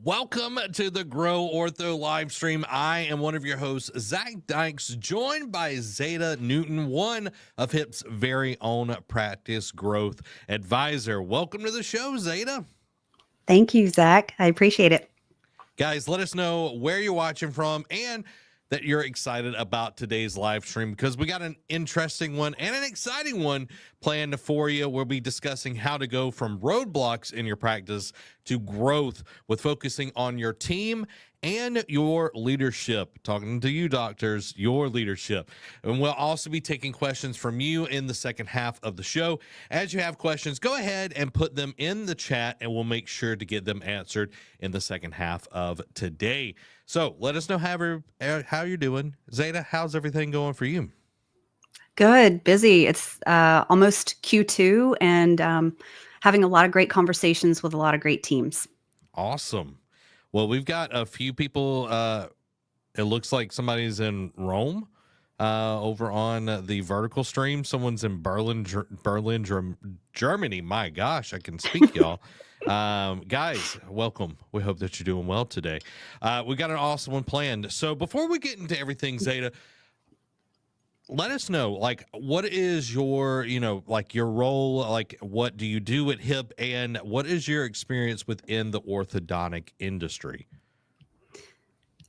Welcome to the Grow Ortho live stream. I am one of your hosts, Zach Dykes, joined by Zeta Newton, one of HIP's very own practice growth advisor. Welcome to the show, Zeta. Thank you, Zach. I appreciate it. Guys, let us know where you're watching from and that you're excited about today's live stream, because we got an interesting one and an exciting one planned for you. We'll be discussing how to go from roadblocks in your practice to growth with focusing on your team and your leadership. Talking to you, doctors, your leadership. And we'll also be taking questions from you in the second half of the show. As you have questions, go ahead and put them in the chat, and we'll make sure to get them answered in the second half of today. So let us know how you're doing. Zeta, how's everything going for you? Good, busy. It's almost Q2 and having a lot of great conversations with a lot of great teams. Awesome. Well, we've got a few people. It looks like somebody's in Rome over on the vertical stream. Someone's in Berlin, Germany. My gosh, I can speak, y'all. Guys, welcome. We hope that you're doing well today. We got an awesome one planned. So before we get into everything, Zeta, let us know, like, what is your, your role? Like, what do you do at HIP, and what is your experience within the orthodontic industry?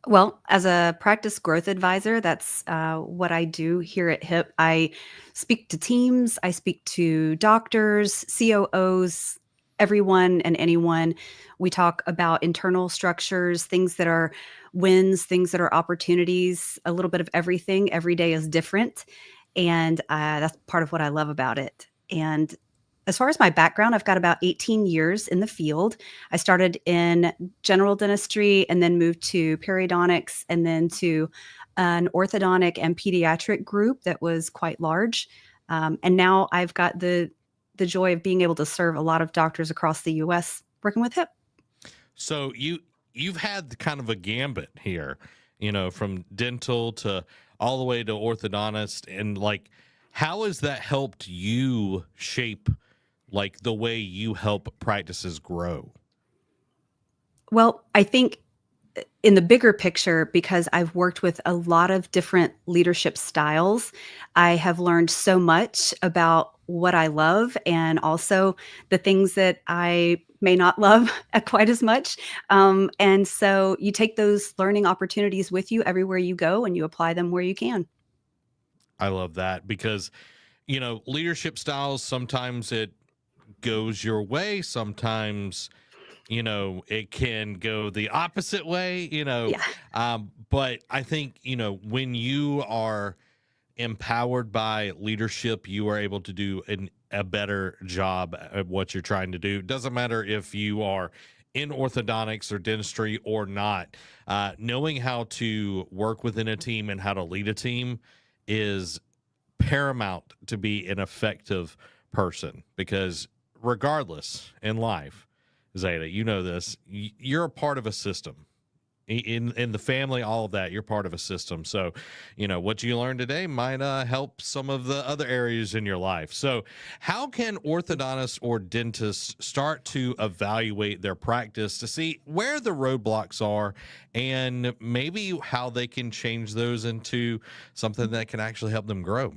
Well, as a practice growth advisor, that's what I do here at HIP. I speak to teams, I speak to doctors, COOs, everyone and anyone. We talk about internal structures, things that are wins, things that are opportunities, a little bit of everything. Every day is different. And that's part of what I love about it. And as far as my background, I've got about 18 years in the field. I started in general dentistry and then moved to periodontics and then to an orthodontic and pediatric group that was quite large. And now I've got the joy of being able to serve a lot of doctors across the U.S. working with HIP. So you've had kind of a gambit here, from dental to all the way to orthodontist, and like, how has that helped you shape like the way you help practices grow? Well, I think in the bigger picture, because I've worked with a lot of different leadership styles, I have learned so much about what I love and also the things that I may not love quite as much. And so you take those learning opportunities with you everywhere you go and you apply them where you can. I love that because, leadership styles, sometimes it goes your way, sometimes it can go the opposite way, Yeah. but I think, when you are empowered by leadership, you are able to do a better job at what you're trying to do. Doesn't matter if you are in orthodontics or dentistry or not. Knowing how to work within a team and how to lead a team is paramount to be an effective person, because regardless in life, Zeta, you know this, you're a part of a system. In the family, all of that, you're part of a system. So, what you learned today might help some of the other areas in your life. So how can orthodontists or dentists start to evaluate their practice to see where the roadblocks are and maybe how they can change those into something that can actually help them grow?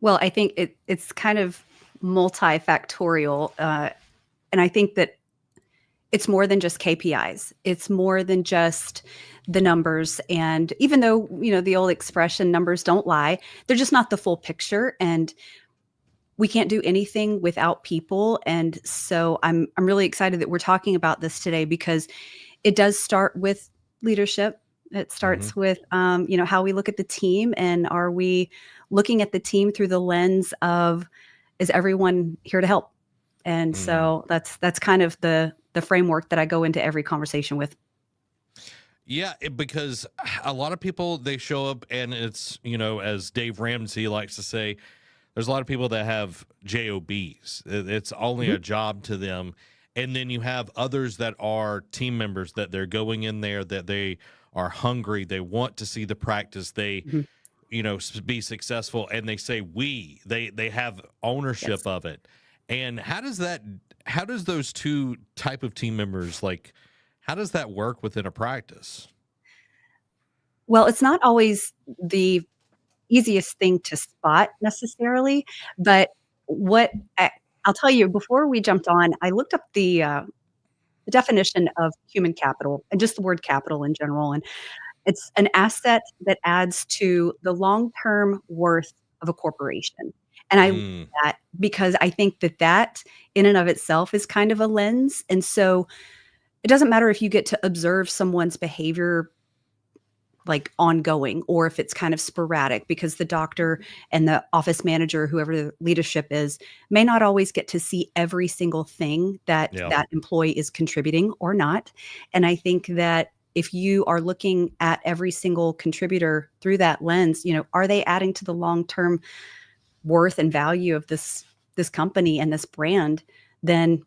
Well, I think it's kind of multifactorial. And I think that it's more than just KPIs. It's more than just the numbers. And even though, the old expression, numbers don't lie, they're just not the full picture. And we can't do anything without people. And so I'm really excited that we're talking about this today, because it does start with leadership. It starts with, how we look at the team, and are we looking at the team through the lens of, is everyone here to help? And so that's kind of the framework that I go into every conversation with. Yeah, because a lot of people, they show up and it's, as Dave Ramsey likes to say, there's a lot of people that have JOBs. It's only a job to them. And then you have others that are team members, that they're going in there, that they are hungry. They want to see the practice. They, be successful. And they say, they have ownership Yes. of it. And how does that how does those two type of team members, like, how does that work within a practice? Well, it's not always the easiest thing to spot necessarily, but what I I'll tell you, before we jumped on, I looked up the definition of human capital and just the word capital in general, and it's an asset that adds to the long-term worth of a corporation, and I love Mm, that because I think that that in and of itself is kind of a lens, and so it doesn't matter if you get to observe someone's behavior like ongoing or if it's kind of sporadic because the doctor and the office manager, whoever the leadership is, may not always get to see every single thing that yeah. that employee is contributing or not. And I think that if you are looking at every single contributor through that lens, are they adding to the long-term worth and value of this company and this brand, then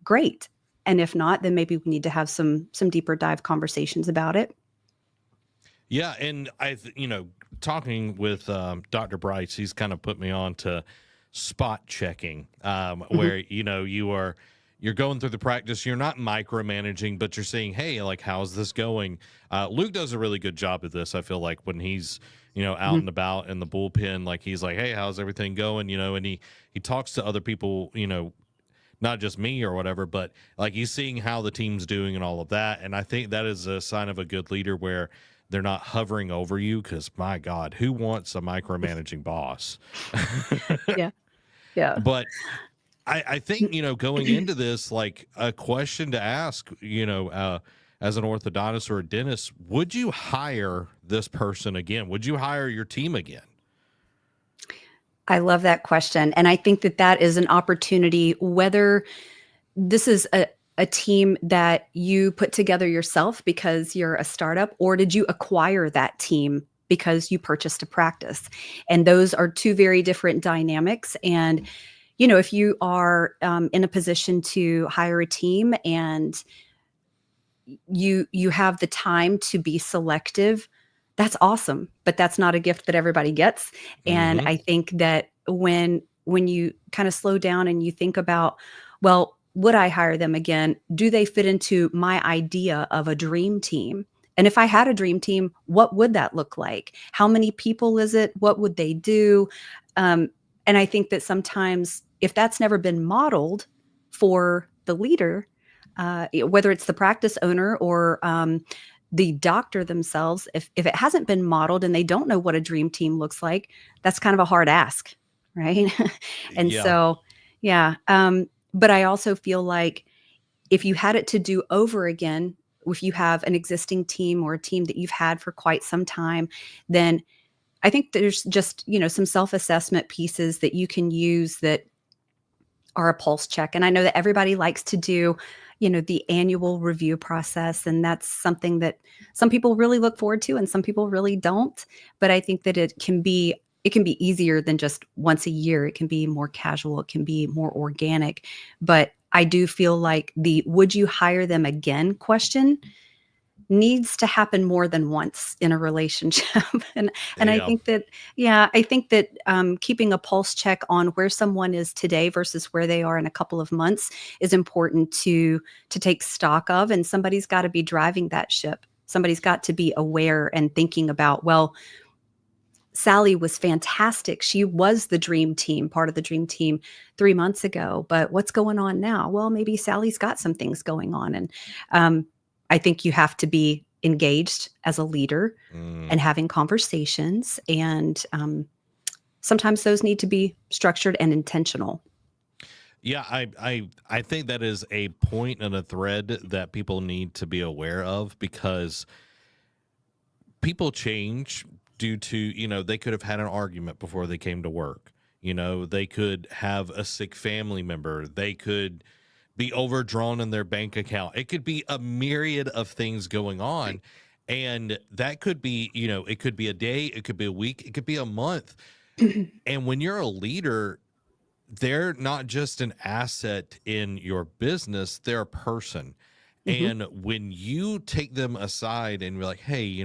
great. And if not, then maybe we need to have some deeper dive conversations about it. Yeah, and talking with Dr. Bryce, he's kind of put me on to spot checking, Mhm. where you're going through the practice, you're not micromanaging, but you're saying, hey, like, how's this going? Luke does a really good job of this. I feel like when he's out Mhm. and about in the bullpen, like he's like, hey, how's everything going? And he talks to other people, not just me or whatever, but like he's seeing how the team's doing and all of that. And I think that is a sign of a good leader where they're not hovering over you because my God, who wants a micromanaging boss? Yeah. Yeah. But I think, going into this, like a question to ask, as an orthodontist or a dentist, would you hire this person again? Would you hire your team again? I love that question, and I think that that is an opportunity, whether this is a team that you put together yourself because you're a startup, or did you acquire that team because you purchased a practice? And those are 2 very different dynamics, and, if you are, in a position to hire a team and you have the time to be selective, that's awesome, but that's not a gift that everybody gets, and Hmm. I think that when you kinda slow down and you think about, "Well, would I hire them again? Do they fit into my idea of a dream team? And if I had a dream team, what would that look like? How many people is it? What would they do?" Um, and I think that sometimes if that's never been modeled for the leader, whether it's the practice owner or the doctor themselves, if it hasn't been modeled and they don't know what a dream team looks like, that's kind of a hard ask, right? And Yeah. so, yeah. But I also feel like if you had it to do over again, if you have an existing team or a team that you've had for quite some time, then I think there's just some self-assessment pieces that you can use that are a pulse check. And I know that everybody likes to do, the annual review process. And that's something that some people really look forward to and some people really don't. But I think that it can be easier than just once a year. It can be more casual, it can be more organic. But I do feel like the would you hire them again question needs to happen more than once in a relationship. And I Yeah. think that, yeah, I think that, keeping a pulse check on where someone is today versus where they are in a couple of months is important to take stock of, and somebody's gotta be driving that ship. Somebody's got to be aware and thinking about, "Well, Sally was fantastic. She was the dream team, part of the dream team 3 months ago, but what's going on now?" Well, maybe Sally's got some things going on, and, I think you have to be engaged as a leader Mm. and having conversations, and, sometimes those need to be structured and intentional. Yeah, I think that is a point and a thread that people need to be aware of because people change due to, they could have had an argument before they came to work. They could have a sick family member. They could be overdrawn in their bank account. It could be a myriad of things going on. And that could be, it could be a day, it could be a week, it could be a month. And when you're a leader, they're not just an asset in your business, they're a person. Mhm, And when you take them aside and you're like, hey,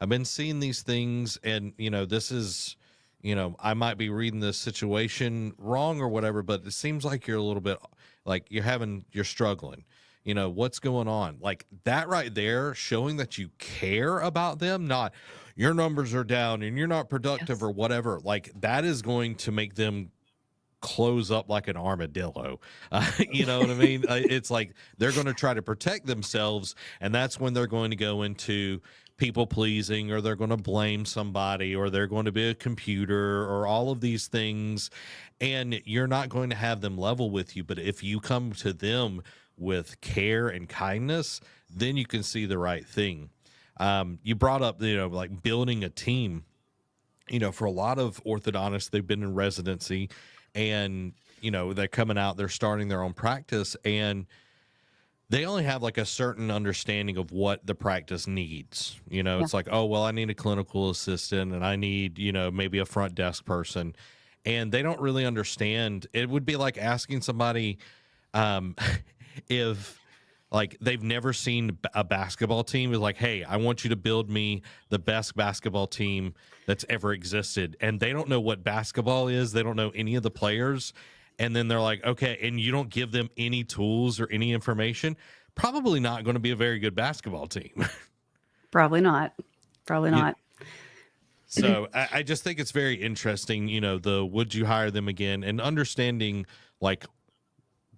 I've been seeing these things and, this is, I might be reading this situation wrong or whatever, but it seems like you're a little bit Like you're struggling. What's going on? Like that right there, showing that you care about them, not your numbers are down and you're not productive Yes. or whatever. Like that is going to make them close up like an armadillo. You know what I mean? It's like they're going to try to protect themselves, and that's when they're going to go into people pleasing, or they're going to blame somebody, or they're going to be a computer, or all of these things. And you're not going to have them level with you. But if you come to them with care and kindness, then you can see the right thing. You brought up, like building a team. For a lot of orthodontists, they've been in residency and, they're coming out, they're starting their own practice, and they only have like a certain understanding of what the practice needs. Yeah. It's like, oh, well, I need a clinical assistant and I need, maybe a front desk person. And they don't really understand. It would be like asking somebody um, if like they've never seen a basketball team is like, hey, I want you to build me the best basketball team that's ever existed. And they don't know what basketball is. They don't know any of the players. And then they're like, okay, and you don't give them any tools or any information, probably not going to be a very good basketball team. Probably not. Probably You- not. so I just think it's very interesting, the would you hire them again, and understanding like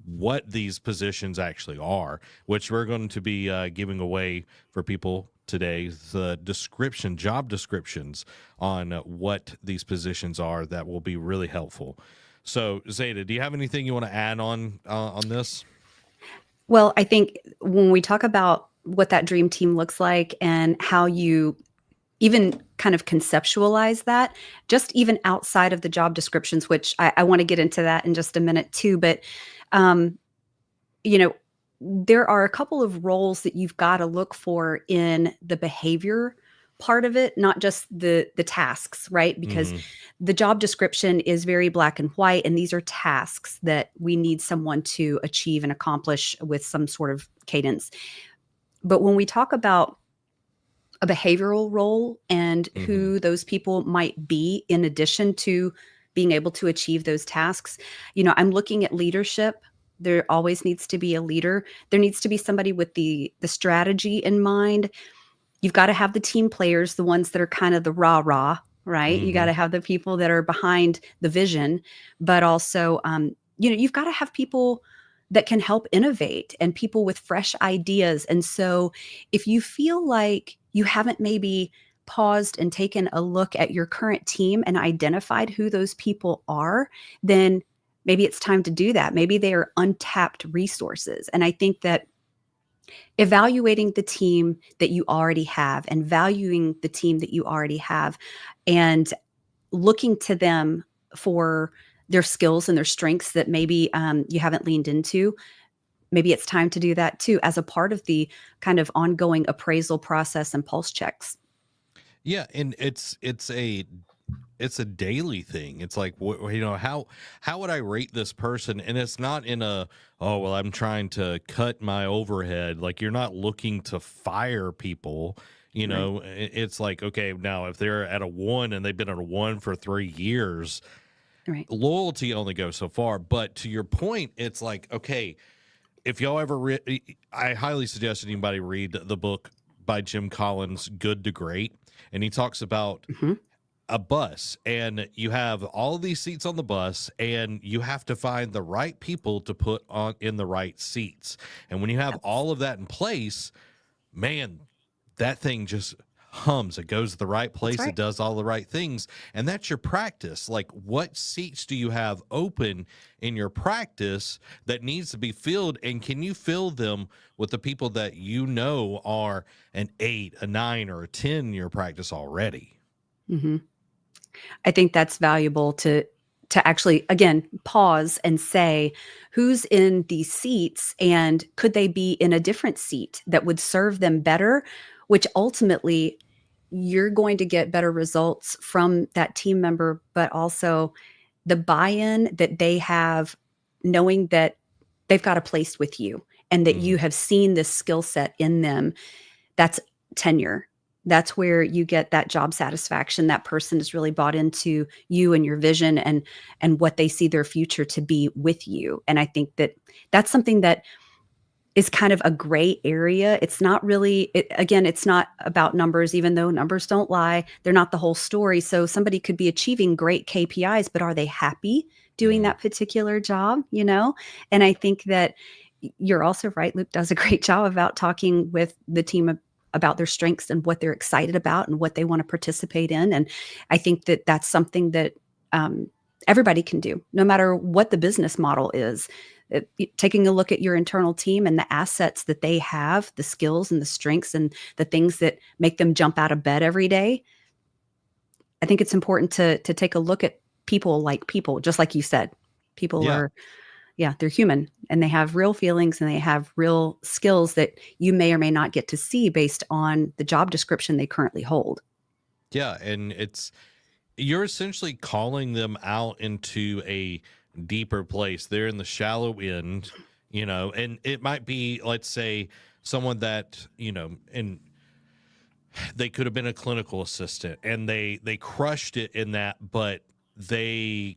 what these positions actually are, which we're going to be giving away for people today, the job descriptions on what these positions are that will be really helpful. So Zeta, do you have anything you want to add on this? Well, I think when we talk about what that dream team looks like and how you even kind of conceptualize that, just even outside of the job descriptions, which I want to get into that in just a minute too. But, um, you know, there are a couple of roles that you've got to look for in the behavior part of it, not just the tasks, right? Because Mm-hmm. the job description is very black and white, and these are tasks that we need someone to achieve and accomplish with some sort of cadence. But when we talk about a behavioral role and Mm-hmm. who those people might be in addition to being able to achieve those tasks, I'm looking at leadership. There always needs to be a leader. There needs to be somebody with the strategy in mind. You've got to have the team players, the ones that are kind of the rah-rah, right? You got Mm-hmm. to have the people that are behind the vision, but also, you've got to have people that can help innovate and people with fresh ideas. And so if you feel like you haven't maybe paused and taken a look at your current team and identified who those people are, then maybe it's time to do that. Maybe they are untapped resources. And I think that evaluating the team that you already have and valuing the team that you already have and looking to them for their skills and their strengths that maybe you haven't leaned into, maybe it's time to do that too as a part of the kind of ongoing appraisal process and pulse checks. Yeah, and it's a daily thing. It's like, how would I rate this person? And it's not in a, oh, well, I'm trying to cut my overhead. Like, you're not looking to fire people. Right. It's like, okay, now if they're at a 1 and they've been at a 1 for 3 years, Right. loyalty only goes so far. But to your point, it's like, okay, if y'all ever I highly suggest anybody read the book by Jim Collins, Good to Great. And he talks about Mhm. a bus, and you have all of these seats on the bus, and you have to find the right people to put on in the right seats. And when you have Yes. all of that in place, man, that thing just hums. It goes to the right That's place. It right. does all the right things. And that's your practice. Like, what seats do you have open in your practice that needs to be filled? And can you fill them with the people that are an 8, a 9, or a 10 in your practice already? Mhm. I think that's valuable to actually again pause and say who's in these seats and could they be in a different seat that would serve them better, which ultimately you're going to get better results from that team member, but also the buy-in that they have knowing that they've got a place with you and that you Mhm. have seen this skill set in them. That's tenure. That's where you get that job satisfaction. That person is really bought into you and your vision and what they see their future to be with you. And I think that that's something that is kind of a gray area. It's not really, again, it's not about numbers, even though numbers don't lie. They're not the whole story. So somebody could be achieving great KPIs, but are they happy doing Mm, that particular job? And I think that you're also right. Luke does a great job about talking with the team about their strengths and what they're excited about and what they want to participate in. And I think that that's something that everybody can do, no matter what the business model is. Taking a look at your internal team and the assets that they have, the skills and the strengths and the things that make them jump out of bed every day. I think it's important to take a look at people like people, just like you said. People yeah. are, yeah, they're human and they have real feelings and they have real skills that you may or may not get to see based on the job description they currently hold. Yeah. And you're essentially calling them out into a deeper place. They're in the shallow end, and it might be, let's say, someone that, and they could have been a clinical assistant and they crushed it in that, but they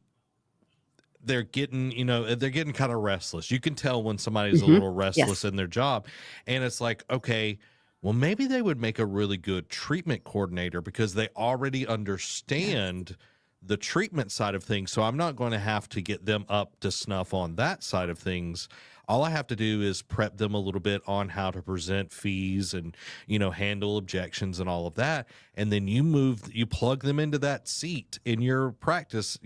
they're getting kind of restless. You can tell when somebody's a Hmm. little restless Yes, in their job, and it's like, okay, well, maybe they would make a really good treatment coordinator because they already yes, understand the treatment side of things. So I'm not going to have to get them up to snuff on that side of things. All I have to do is prep them a little bit on how to present fees and, handle objections and all of that. And then you plug them into that seat in your practice,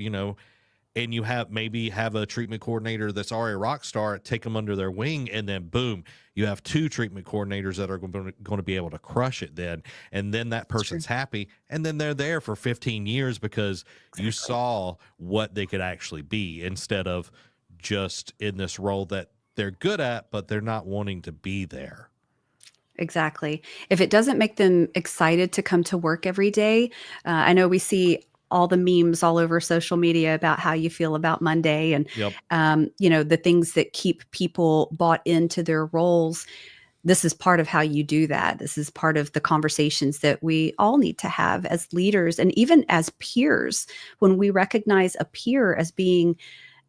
and you have a treatment coordinator that's already a rock star, take them under their wing, and then boom, you have two treatment coordinators that are going to be able to crush it then. And then that it's true. person's happy, and then they're there for 15 years because you Exactly. saw what they could actually be instead of just in this role that they're good at, but they're not wanting to be there. Exactly. If it doesn't make them excited to come to work every day, I know we see all the memes all over social media about how you feel about Monday and, Yep. the things that keep people bought into their roles. This is part of how you do that. This is part of the conversations that we all need to have as leaders and even as peers. When we recognize a peer as being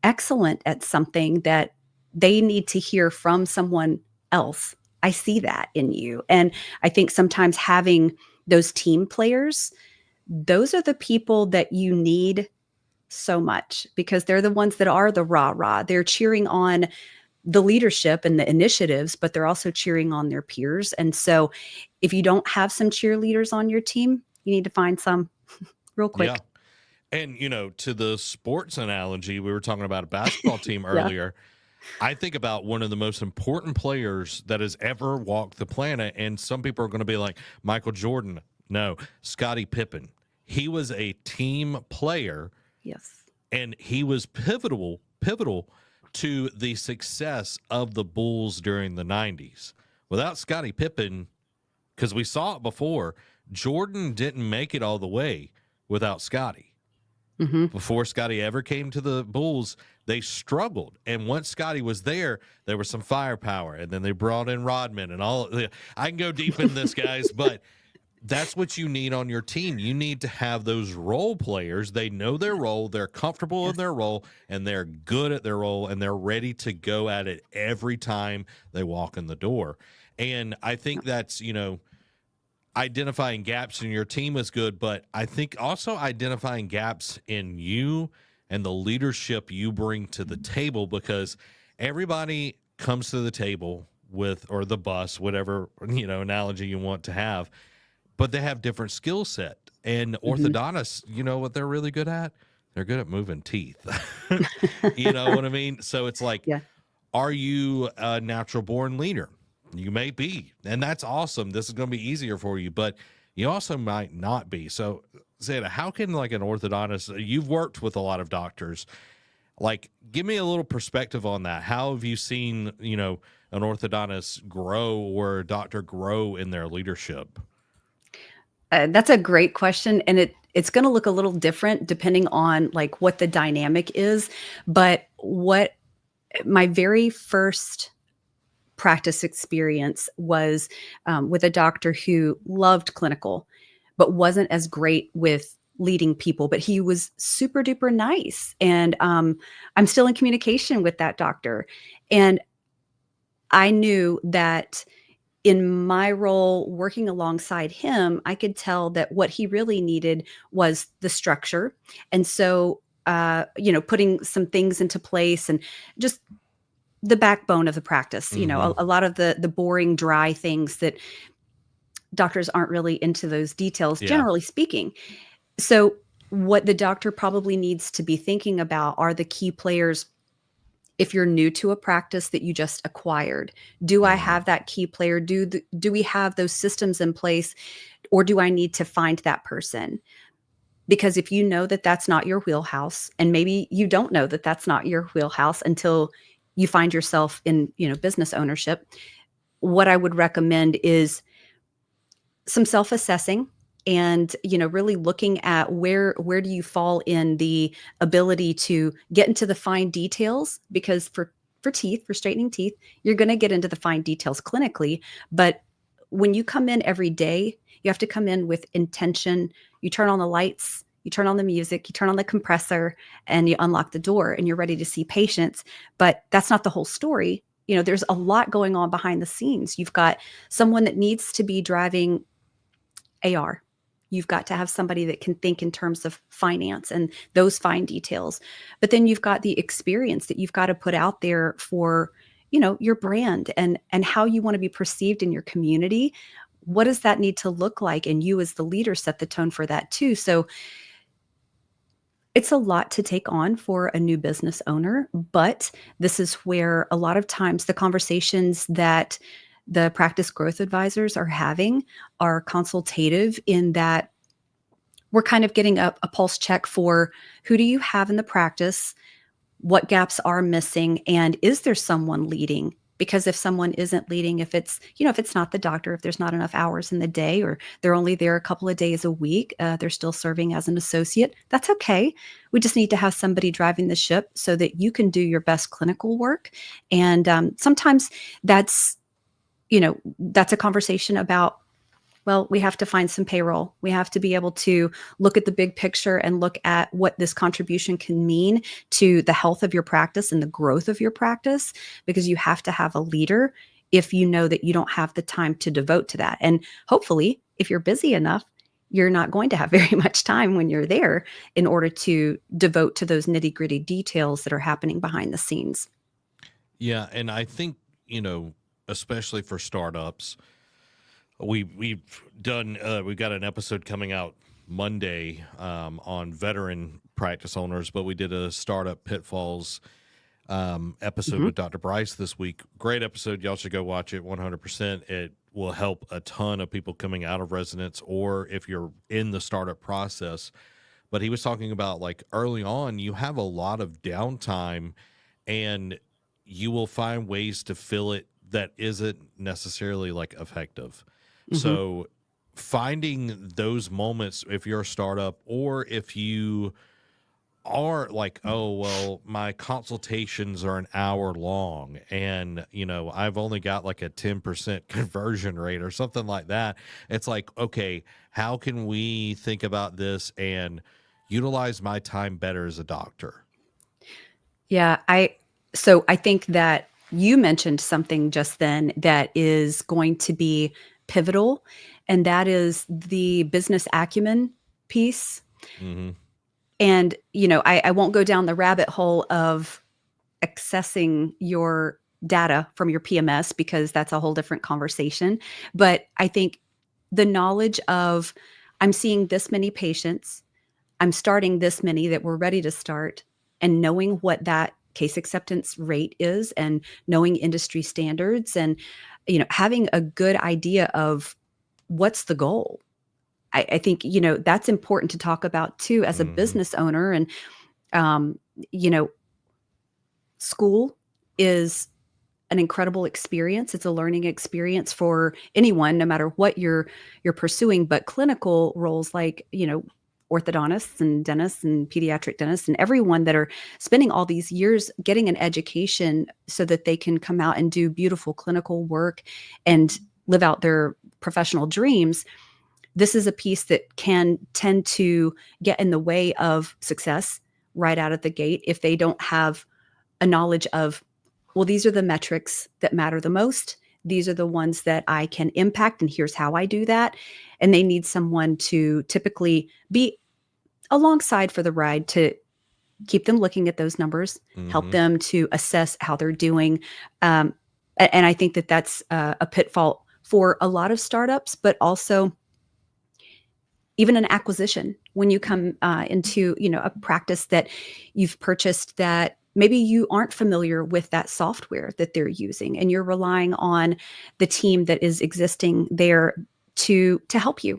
excellent at something that they need to hear from someone else. I see that in you. And I think sometimes having those team players, those are the people that you need so much because they're the ones that are the rah rah. They're cheering on the leadership and the initiatives, but they're also cheering on their peers. And so if you don't have some cheerleaders on your team, you need to find some real Yeah. quick. And, to the sports analogy, we were talking about a basketball team Yeah. earlier. I think about one of the most important players that has ever walked the planet, and some people are going to be like Michael Jordan. No, Scottie Pippen. He was a team player, Yes. and he was pivotal to the success of the Bulls during the 90s. Without Scottie Pippen, because we saw it before, Jordan didn't make it all the way without Scottie. Hmm. Before Scottie ever came to the Bulls, they struggled. And once Scottie was there was some firepower. And then they brought in Rodman and all. I can go deep in this, guys, but that's what you need on your team. You need to have those role players. They know their role, they're comfortable in Yes. their role, and they're good at their role, and they're ready to go at it every time they walk in the door. And I think that's, identifying gaps in your team is good, but I think also identifying gaps in you and the leadership you bring to the table, because everybody comes to the table with, or the bus, whatever, analogy you want to have, but they have different skill set. And Hmm. orthodontists, what they're really good at? They're good at moving teeth. You know what I mean? So it's like, Yeah. are you a natural born leader? You may be, and that's awesome. This is going to be easier for you, but you also might not be. So, Zeta, how can like an orthodontist? You've worked with a lot of doctors. Like, give me a little perspective on that. How have you seen, an orthodontist grow or a doctor grow in their leadership? That's a great question, and it's going to look a little different depending on like what the dynamic is. But what my very first practice experience was with a doctor who loved clinical, but wasn't as great with leading people, but he was super duper nice. And I'm still in communication with that doctor. And I knew that in my role working alongside him, I could tell that what he really needed was the structure. And so, putting some things into place and just the backbone of the practice, Mm-hmm. a lot of the boring, dry things that doctors aren't really into those details, Yeah. generally speaking. So what the doctor probably needs to be thinking about are the key players. If you're new to a practice that you just acquired, do I Mm-hmm. have that key player? Do we have those systems in place, or do I need to find that person? Because if you know that that's not your wheelhouse, and maybe you don't know that that's not your wheelhouse until you find yourself in, business ownership, what I would recommend is some self-assessing and really looking at where do you fall in the ability to get into the fine details, because for straightening teeth, you're going to get into the fine details clinically, but when you come in every day, you have to come in with intention. You turn on the lights, you turn on the music, you turn on the compressor, and you unlock the door and you're ready to see patients. But that's not the whole story. There's a lot going on behind the scenes. You've got someone that needs to be driving AR. You've got to have somebody that can think in terms of finance and those fine details. But then you've got the experience that you've got to put out there for, your brand and how you want to be perceived in your community. What does that need to look like? And you as the leader set the tone for that too. So it's a lot to take on for a new business owner, but this is where a lot of times the conversations that the practice growth advisors are having are consultative, in that we're kind of getting a pulse check for who do you have in the practice, what gaps are missing, and is there someone leading? Because if someone isn't leading, if it's not the doctor, if there's not enough hours in the day, or they're only there a couple of days a week, they're still serving as an associate, that's okay. We just need to have somebody driving the ship so that you can do your best clinical work. And sometimes that's, that's a conversation about, well, we have to find some payroll. We have to be able to look at the big picture and look at what this contribution can mean to the health of your practice and the growth of your practice, because you have to have a leader if you know that you don't have the time to devote to that. And hopefully, if you're busy enough, you're not going to have very much time when you're there in order to devote to those nitty-gritty details that are happening behind the scenes. Yeah, and I think, especially for startups, we've got an episode coming out Monday on veteran practice owners, but we did a startup pitfalls episode Mhm. with Dr. Bryce this week. Great episode. Y'all should go watch it 100%. It will help a ton of people coming out of residence, or if you're in the startup process. But he was talking about, like, early on, you have a lot of downtime, and you will find ways to fill it that isn't necessarily like effective. Mhm. So finding those moments, if you're a startup, or if you are like, oh, well, my consultations are an hour long and, I've only got like a 10% conversion rate or something like that. It's like, okay, how can we think about this and utilize my time better as a doctor? Yeah, I think that you mentioned something just then that is going to be pivotal, and that is the business acumen piece. Mm-hmm. And, I won't go down the rabbit hole of accessing your data from your PMS, because that's a whole different conversation. But I think the knowledge of, I'm seeing this many patients, I'm starting this many that we're ready to start, and knowing what that case acceptance rate is, and knowing industry standards, and having a good idea of what's the goal. I think that's important to talk about too as a Mm-hmm. business owner. And um, you know school is an incredible experience. It's a learning experience for anyone, no matter what you're pursuing. But clinical roles like, orthodontists and dentists and pediatric dentists and everyone that are spending all these years getting an education so that they can come out and do beautiful clinical work and live out their professional dreams. This is a piece that can tend to get in the way of success right out of the gate if they don't have a knowledge of, well, these are the metrics that matter the most. These are the ones that I can impact, and here's how I do that. And they need someone to typically be alongside for the ride to keep them looking at those numbers, help Mm-hmm. them to assess how they're doing. And I think that that's a pitfall for a lot of startups, but also even an acquisition. When you come into, a practice that you've purchased that maybe you aren't familiar with that software that they're using, and you're relying on the team that is existing there to help you.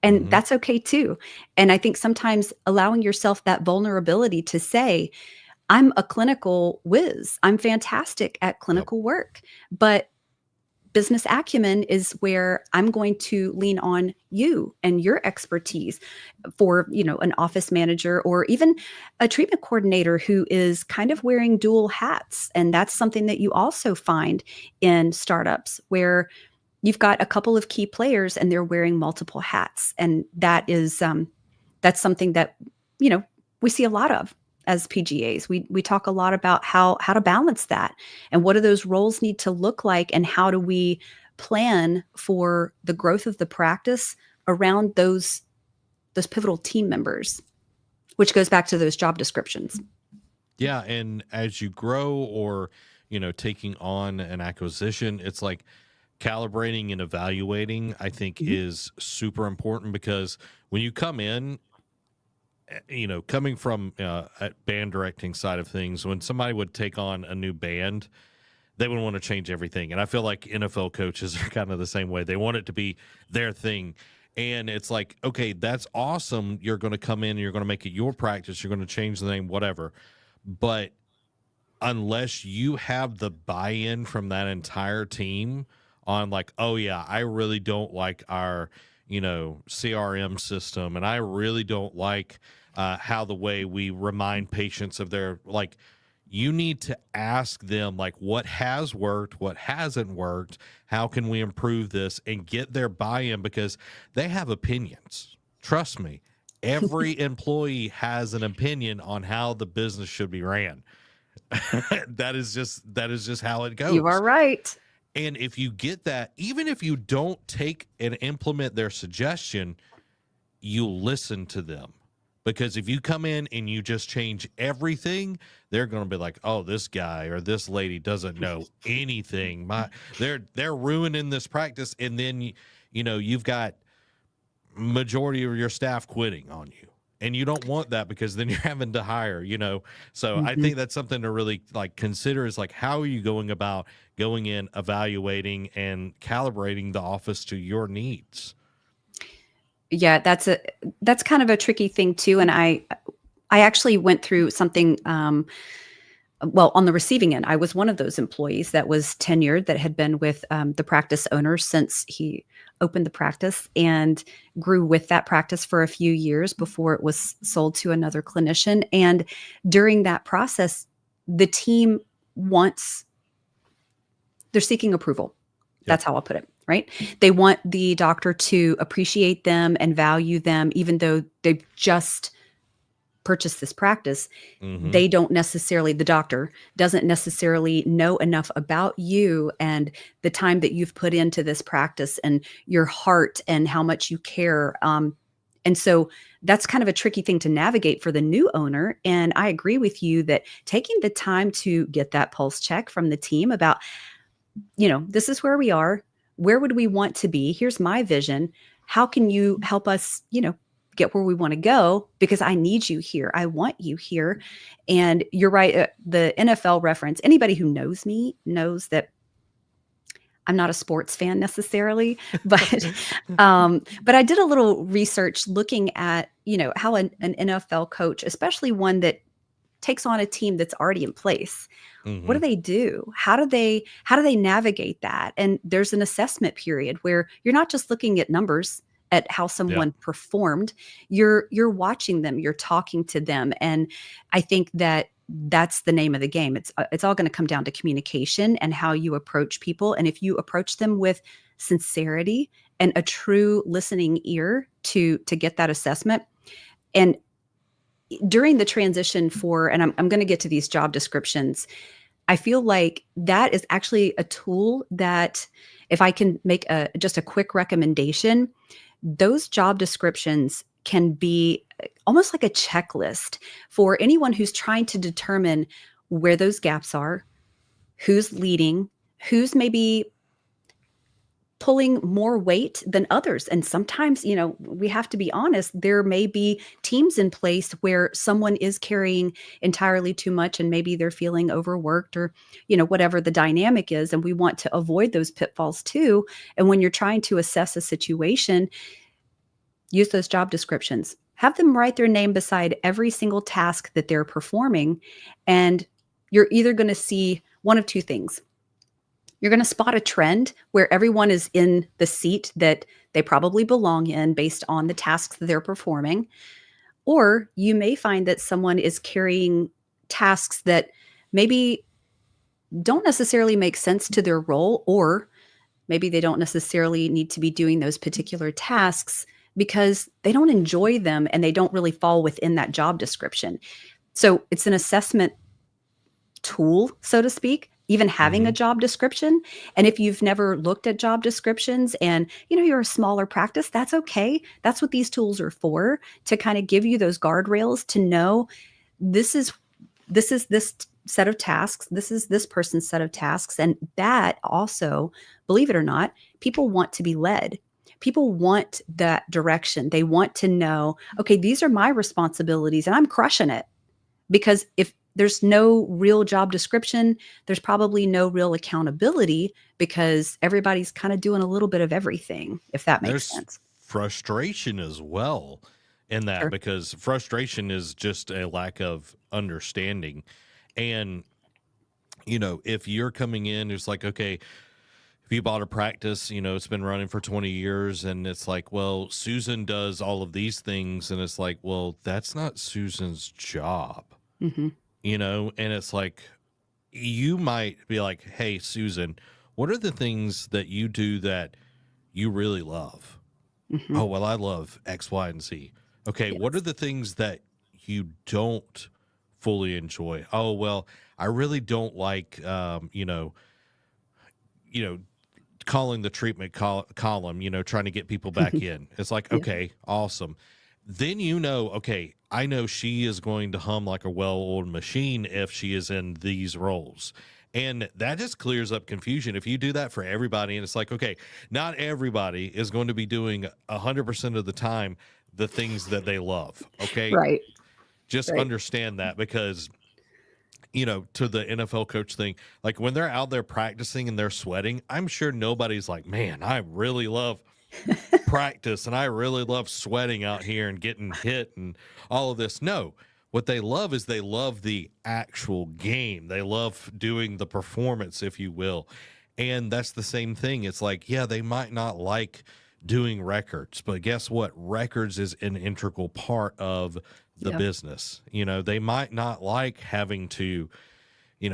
And Mm-hmm. that's okay too. And I think sometimes allowing yourself that vulnerability to say, I'm a clinical whiz. I'm fantastic at Yep. clinical work, but business acumen is where I'm going to lean on you and your expertise for, an office manager or even a treatment coordinator who is kind of wearing dual hats. And that's something that you also find in startups where you've got a couple of key players and they're wearing multiple hats. And that's something that, we see a lot of as PGAs. We talk a lot about how to balance that and what do those roles need to look like and how do we plan for the growth of the practice around those pivotal team members, which goes back to those job descriptions. Yeah, and as you grow or, taking on an acquisition, it's like calibrating and evaluating, I think, Mhm. is super important because when you come in, coming from a band directing side of things, when somebody would take on a new band, they would want to change everything. And I feel like NFL coaches are kind of the same way. They want it to be their thing. And it's like, okay, that's awesome. You're going to come in and you're going to make it your practice. You're going to change the name, whatever. But unless you have the buy-in from that entire team on like, oh yeah, I really don't like our, CRM system, and I really don't like how the way we remind patients of their like. You need to ask them like what has worked, what hasn't worked, how can we improve this, and get their buy-in because they have opinions. Trust me, every employee has an opinion on how the business should be ran. That is just how it You are goes. right. And if you get that, even if you don't take and implement their suggestion, you listen to them. Because if you come in and you just change everything, they're going to be like, "Oh, this guy or this lady doesn't know anything. They're ruining this practice." And then you've got majority of your staff quitting on you, and you don't want that because then you're having to hire. So I Mhm. think that's something to really like consider is like, how are you going about going in, evaluating and calibrating the office to your needs? Yeah, that's kind of a tricky thing too. And I actually went through something. Well, on the receiving end, I was one of those employees that was tenured that had been with the practice owner since he opened the practice and grew with that practice for a few years before it was sold to another clinician. And during that process, the team wants, they're seeking approval. Yep. That's how I'll put it, right? They want the doctor to appreciate them and value them, even though they've just purchased this practice. Mm-hmm. They don't necessarily, the doctor doesn't necessarily know enough about you and the time that you've put into this practice and your heart and how much you care. And so that's kind of a tricky thing to navigate for the new owner. And I agree with you that taking the time to get that pulse check from the team about, this is where we are. Where would we want to be? Here's my vision. How can you help us, get where we want to go? Because I need you here. I want you here. And you're right. The NFL reference, anybody who knows me knows that I'm not a sports fan necessarily, but I did a little research looking at, how an NFL coach, especially one that takes on a team that's already in place, what Mm-hmm. do they do? How do they navigate that? And there's an assessment period where you're not just looking at numbers at how Yeah. someone performed. You're watching them, you're talking to them, and I think that that's the name of the game. It's all going to come down to communication and how you approach people. And if you approach them with sincerity and a true listening ear to get that assessment, and during the transition for, and I'm going to get to these job descriptions, I feel like that is actually a tool that, if I can make just a quick recommendation, those job descriptions can be almost like a checklist for anyone who's trying to determine where those gaps are, who's leading, who's maybe pulling more weight than others. And sometimes, we have to be honest, there may be teams in place where someone is carrying entirely too much and maybe they're feeling overworked, or, whatever the dynamic is. And we want to avoid those pitfalls too. And when you're trying to assess a situation, use those job descriptions. Have them write their name beside every single task that they're performing. And you're either going to see one of two things. You're going to spot a trend where everyone is in the seat that they probably belong in based on the tasks that they're performing. Or you may find that someone is carrying tasks that maybe don't necessarily make sense to their role, or maybe they don't necessarily need to be doing those particular tasks because they don't enjoy them and they don't really fall within that job description. So it's an assessment tool, so to speak, even having a Mhm. job description. And if you've never looked at job descriptions and you're a smaller practice, that's okay. That's what these tools are for, to kind of give you those guardrails to know this is this set of tasks, this is this person's set of tasks. And that also, believe it or not, people want to be led. People want that direction. They want to know, okay, these are my responsibilities and I'm crushing it. Because if there's no real job description, there's probably no real accountability, because everybody's kind of doing a little bit of everything, if that makes There's sense. frustration as well in that, Sure. because frustration is just a lack of understanding. And, if you're coming in, it's like, okay, if you bought a practice, it's been running for 20 years and it's like, well, Susan does all of these things. And it's like, well, that's not Susan's job, Hmm. and it's like, you might be like, hey, Susan, what are the things that you do that you really love? Hmm. Oh, well, I love X, Y, and Z. Okay, what are Yes. the things that you don't fully enjoy? Oh, well, I really don't like, you know, calling the treatment column, trying to get people back in. It's like, Yeah. okay, awesome. Then okay, I know she is going to hum like a well-oiled machine if she is in these roles. And that just clears up confusion. If you do that for everybody, and it's like, okay, not everybody is going to be doing 100% of the time the things that they love. Okay. Right. Just Right. understand that, because to the NFL coach thing, like when they're out there practicing and they're sweating, I'm sure nobody's like, man, I really love practice and I really love sweating out here and getting hit and all of this. No, what they love is they love the actual game. They love doing the performance, if you will. And that's the same thing. It's like, yeah, they might not like doing records, but guess what? Records is an integral part of the Yeah. business. They might not like having to,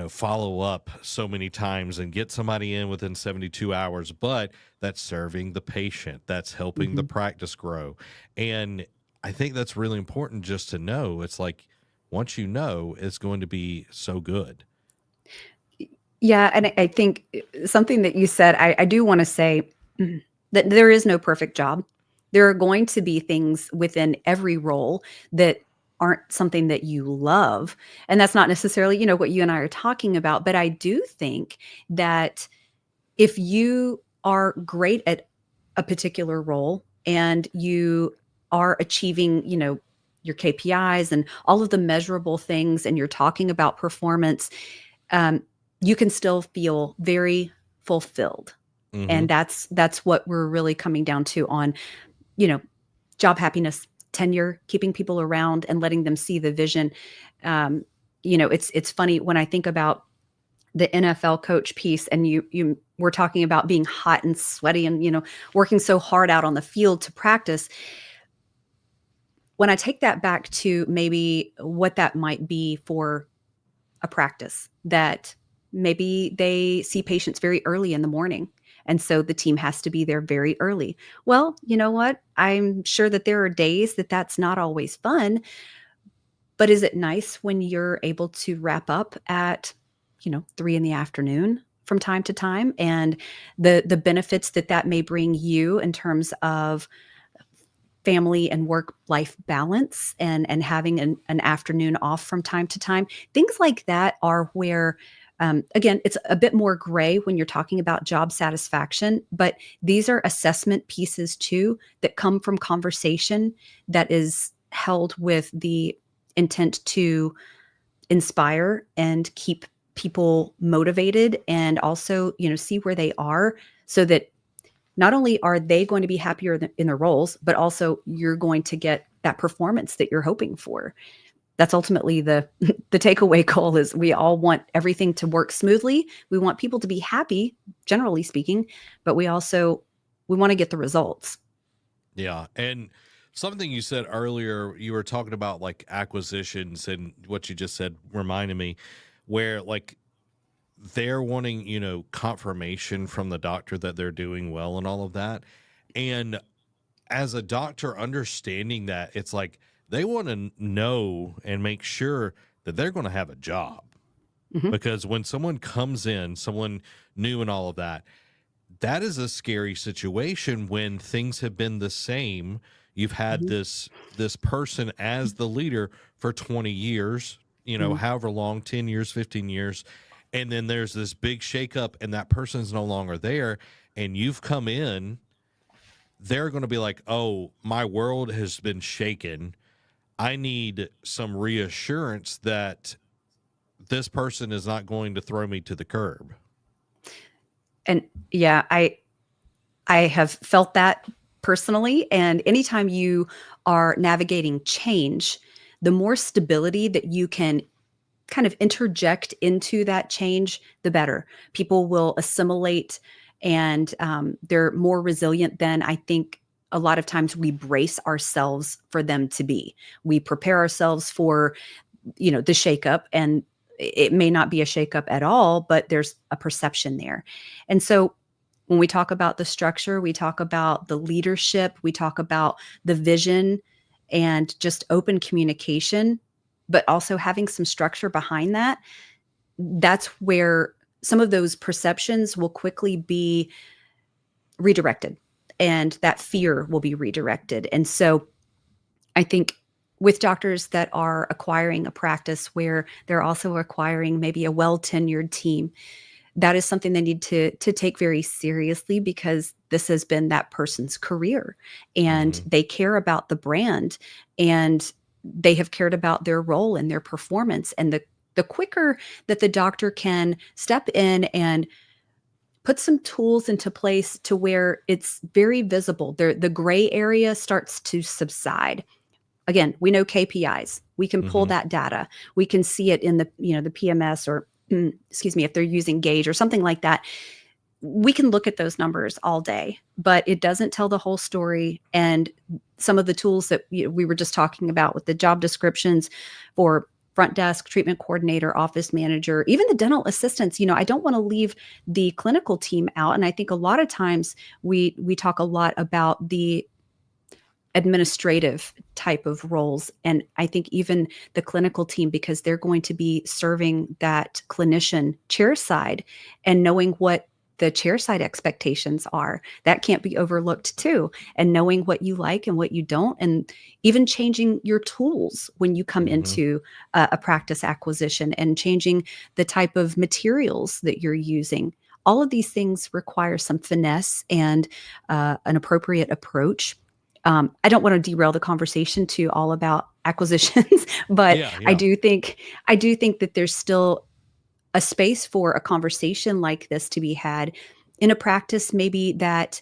follow up so many times and get somebody in within 72 hours, but that's serving the patient, that's helping the Hmm. practice grow. And I think that's really important just to know. It's like, once you know, it's going to be so good. Yeah. And I think something that you said, I do want to say that there is no perfect job. There are going to be things within every role that aren't something that you love. And that's not necessarily, what you and I are talking about. But I do think that if you are great at a particular role and you are achieving, your KPIs and all of the measurable things, and you're talking about performance, um, you can still feel very fulfilled. Hmm. And that's what we're really coming down to on, you know, job happiness, tenure, keeping people around and letting them see the vision. Um, it's funny when I think about the NFL coach piece, and you were talking about being hot and sweaty and, working so hard out on the field to practice. When I take that back to maybe what that might be for a practice, that maybe they see patients very early in the morning. And so the team has to be there very early. Well, you know what? I'm sure that there are days that that's not always fun, but is it nice when you're able to wrap up at, 3 in the afternoon from time to time, and the benefits that that may bring you in terms of family and work life balance, and having an afternoon off from time to time. Things like that are where, again, it's a bit more gray when you're talking about job satisfaction, but these are assessment pieces too that come from conversation that is held with the intent to inspire and keep people motivated, and also, see where they are, so that not only are they going to be happier in their roles, but also you're going to get that performance that you're hoping for. That's ultimately the the takeaway goal. Is we all want everything to work smoothly. We want people to be happy, generally speaking, but we want to get the results. Yeah. And something you said earlier, you were talking about like acquisitions, and what you just said reminded me where like they're wanting, confirmation from the doctor that they're doing well and all of that. And as a doctor, understanding that, it's like they want to know and make sure that they're going to have a job. Mhm, Because when someone comes in, someone new and all of that, that is a scary situation when things have been the same. You've had mhm, this person as the leader for 20 years, mhm. however long, 10 years, 15 years, and then there's this big shakeup and that person's no longer there, and you've come in. They're going to be like, "Oh, my world has been shaken. I need some reassurance that this person is not going to throw me to the curb." And yeah, I have felt that personally. And anytime you are navigating change, the more stability that you can kind of interject into that change, the better. People will assimilate, and they're more resilient than I think a lot of times we brace ourselves for them to be. We prepare ourselves for, the shakeup, and it may not be a shakeup at all, but there's a perception there. And so when we talk about the structure, we talk about the leadership, we talk about the vision, and just open communication, but also having some structure behind that. That's where some of those perceptions will quickly be redirected, and that fear will be redirected. And so I think with doctors that are acquiring a practice where they're also acquiring maybe a well tenured team, that is something they need to take very seriously, because this has been that person's career, and Hmm. they care about the brand, and they have cared about their role and their performance. And the quicker that the doctor can step in and put some tools into place to where it's very visible, the gray area starts to subside. Again, we know KPIs. We can pull Hmm. that data. We can see it in the PMS, or excuse me, if they're using Gauge or something like that. We can look at those numbers all day, but it doesn't tell the whole story. And some of the tools that we were just talking about with the job descriptions for front desk, treatment coordinator, office manager, even the dental assistants, I don't want to leave the clinical team out. And I think a lot of times we talk a lot about the administrative type of roles. And I think even the clinical team, because they're going to be serving that clinician chair side, and knowing what the chair side expectations are, that can't be overlooked too. And knowing what you like and what you don't, and even changing your tools when you come Hmm. into a practice acquisition, and changing the type of materials that you're using. All of these things require some finesse and an appropriate approach. I don't want to derail the conversation to all about acquisitions, but Yeah, I yeah. do think I do think that there's still a space for a conversation like this to be had in a practice maybe that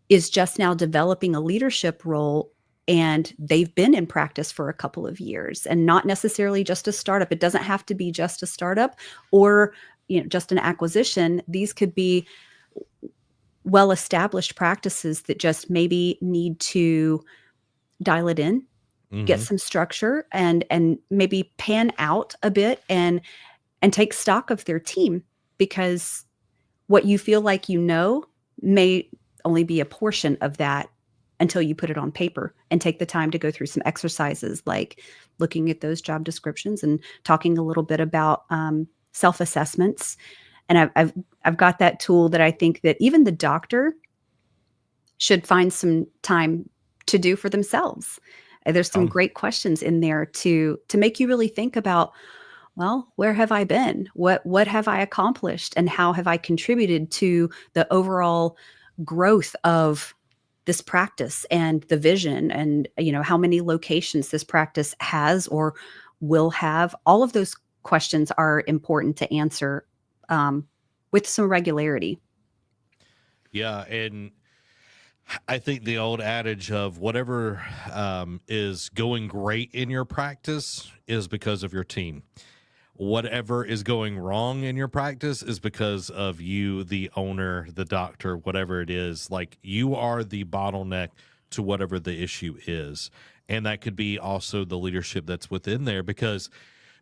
is just now developing a leadership role, and they've been in practice for a couple of years, and not necessarily just a startup. It doesn't have to be just a startup, or just an acquisition. These could be well-established practices that just maybe need to dial it in, get Hmm. some structure, and maybe pan out a bit and take stock of their team, because what you feel like may only be a portion of that until you put it on paper and take the time to go through some exercises like looking at those job descriptions and talking a little bit about self-assessments. And I've got that tool that I think that even the doctor should find some time to do for themselves. There's some Um, great questions in there to make you really think about, well, where have I been? What have I accomplished? And how have I contributed to the overall growth of this practice and the vision, and how many locations this practice has or will have? All of those questions are important to answer with some regularity. yeah, and I think the old adage of whatever is going great in your practice is because of your team. Whatever is going wrong in your practice is because of you, the owner, the doctor, whatever it is. Like, you are the bottleneck to whatever the issue is. And that could be also the leadership that's within there, because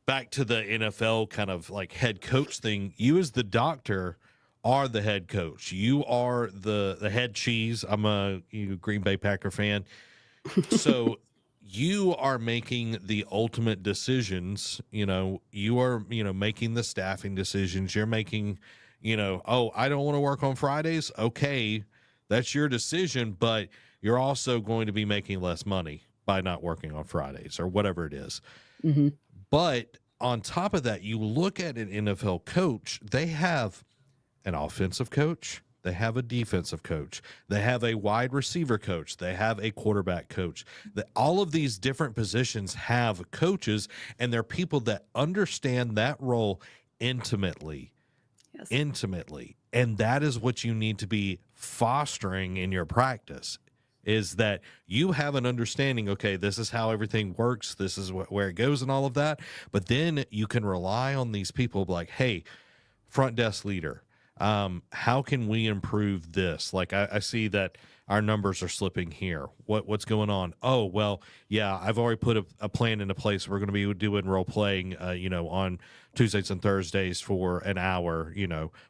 back to the NFL kind of like head coach thing, you as the doctor are the head coach. You are the head cheese. I'm a Green Bay Packer fan. So you are making the ultimate decisions. You are, making the staffing decisions. You're making, oh, I don't want to work on Fridays. Okay, that's your decision, but you're also going to be making less money by not working on Fridays or whatever it is. Hmm. But on top of that, you look at an NFL coach, they have an offensive coach, they have a defensive coach, they have a wide receiver coach, they have a quarterback coach. All of these different positions have coaches, and they're people that understand that role intimately. Yes. Intimately. And that is what you need to be fostering in your practice, is that you have an understanding, okay, this is how everything works, this is where it goes and all of that. But then you can rely on these people like, hey, front desk leader, how can we improve this? Like, I see that our numbers are slipping here. What's going on? Oh, well, yeah, I've already put a plan into place. We're going to be doing role playing, on Tuesdays and Thursdays for an hour,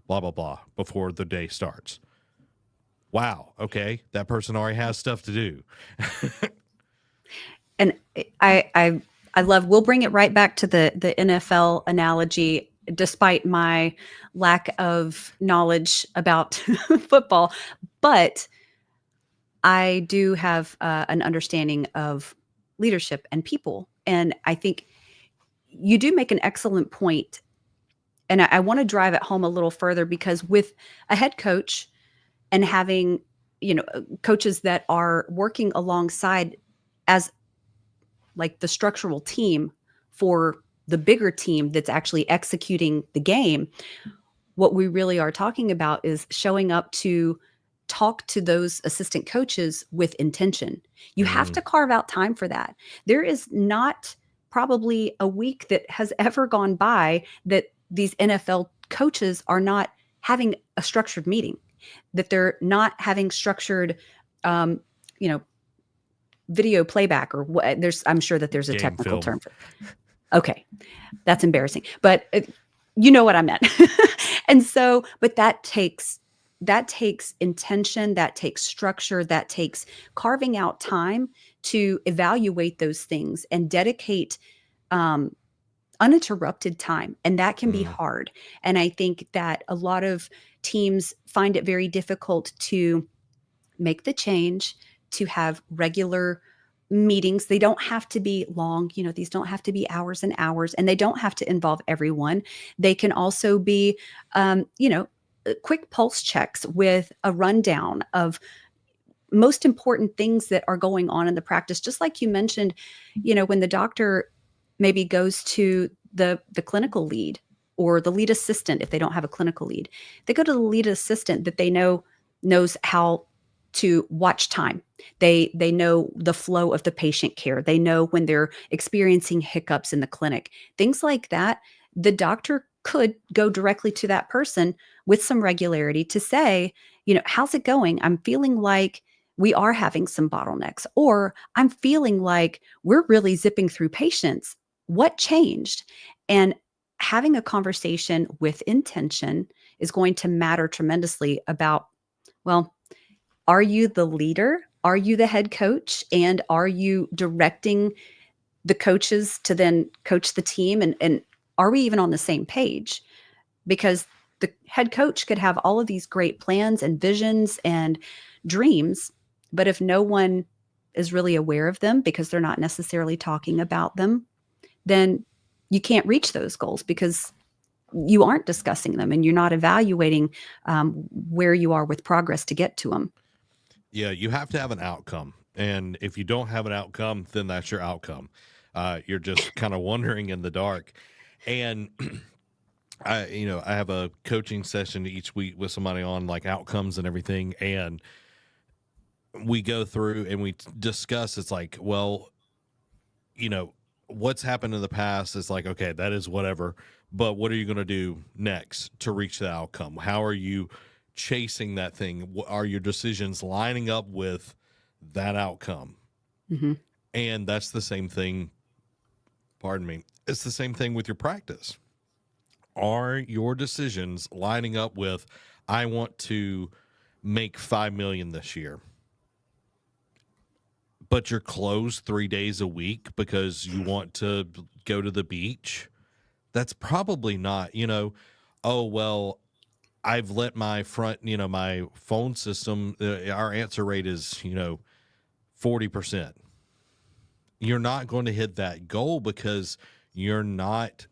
blah blah blah, before the day starts. Wow, okay, that person already has stuff to do. And I love, we'll bring it right back to the NFL analogy, despite my lack of knowledge about football. But I do have an understanding of leadership and people. And I think you do make an excellent point. And I want to drive it home a little further, because with a head coach and having, coaches that are working alongside as like the structural team for the bigger team that's actually executing the game, what we really are talking about is showing up to talk to those assistant coaches with intention. You have Mm, to carve out time for that. There is not probably a week that has ever gone by that these NFL coaches are not having a structured meeting, that they're not having structured, um, you know, video playback, or what. I'm sure that there's a game technical film. term for. Okay, that's embarrassing, but you know what I meant. And so, but that takes intention, that takes structure, that takes carving out time to evaluate those things and dedicate um, uninterrupted time, and that can be Mm, hard. And I think that a lot of teams find it very difficult to make the change, to have regular meetings. They don't have to be long, these don't have to be hours and hours, and they don't have to involve everyone. They can also be, quick pulse checks with a rundown of most important things that are going on in the practice. Just like you mentioned, when the doctor maybe goes to the clinical lead or the lead assistant, if they don't have a clinical lead, they go to the lead assistant that they knows how to watch time. They know the flow of the patient care. They know when they're experiencing hiccups in the clinic, things like that. The doctor could go directly to that person with some regularity to say, how's it going? I'm feeling like we are having some bottlenecks, or I'm feeling like we're really zipping through patients. What changed? And having a conversation with intention is going to matter tremendously about, well, are you the leader? Are you the head coach? And are you directing the coaches to then coach the team? And are we even on the same page? Because the head coach could have all of these great plans and visions and dreams, but if no one is really aware of them because they're not necessarily talking about them, then you can't reach those goals because you aren't discussing them and you're not evaluating where you are with progress to get to them. Yeah, you have to have an outcome. And if you don't have an outcome, then that's your outcome. You're just kind of wandering in the dark. And I have a coaching session each week with somebody on like outcomes and everything. And we go through and we discuss, it's like, well, what's happened in the past is like, okay, that is whatever. But what are you going to do next to reach the outcome? How are you chasing that thing? Are your decisions lining up with that outcome? Mm-hmm. And that's the same thing. Pardon me. It's the same thing with your practice. Are your decisions lining up with, I want to make 5 million this year, but you're closed 3 days a week because you want to go to the beach? That's probably not, oh, well, I've let my my phone system, our answer rate is, 40%. You're not going to hit that goal because you're not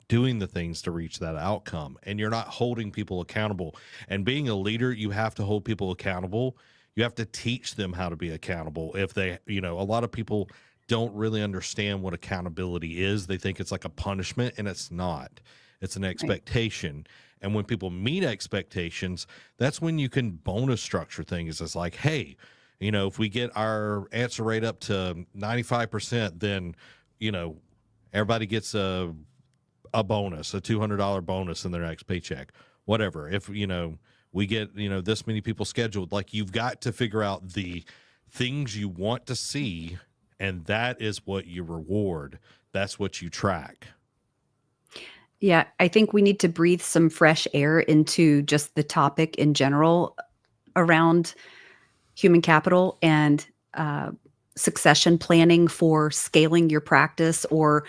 doing the things to reach that outcome, and you're not holding people accountable. And being a leader, you have to hold people accountable. You have to teach them how to be accountable. If they, a lot of people don't really understand what accountability is. They think it's like a punishment, and it's not. It's an expectation. And when people meet expectations, that's when you can bonus structure things. It's like, hey, if we get our answer rate up to 95%, then, everybody gets a bonus, a $200 bonus in their next paycheck, whatever. If, we get, this many people scheduled, like you've got to figure out the things you want to see, and that is what you reward. That's what you track. Yeah, I think we need to breathe some fresh air into just the topic in general around human capital and succession planning for scaling your practice, or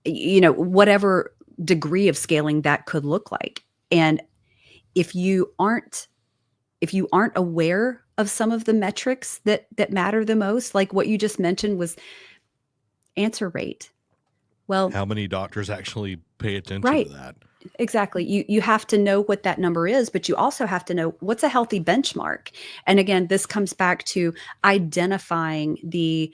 whatever degree of scaling that could look like. And if you aren't aware of some of the metrics that matter the most, like what you just mentioned was answer rate. Well, how many doctors actually pay attention right. to that? Exactly. You have to know what that number is, but you also have to know what's a healthy benchmark. And again, this comes back to identifying the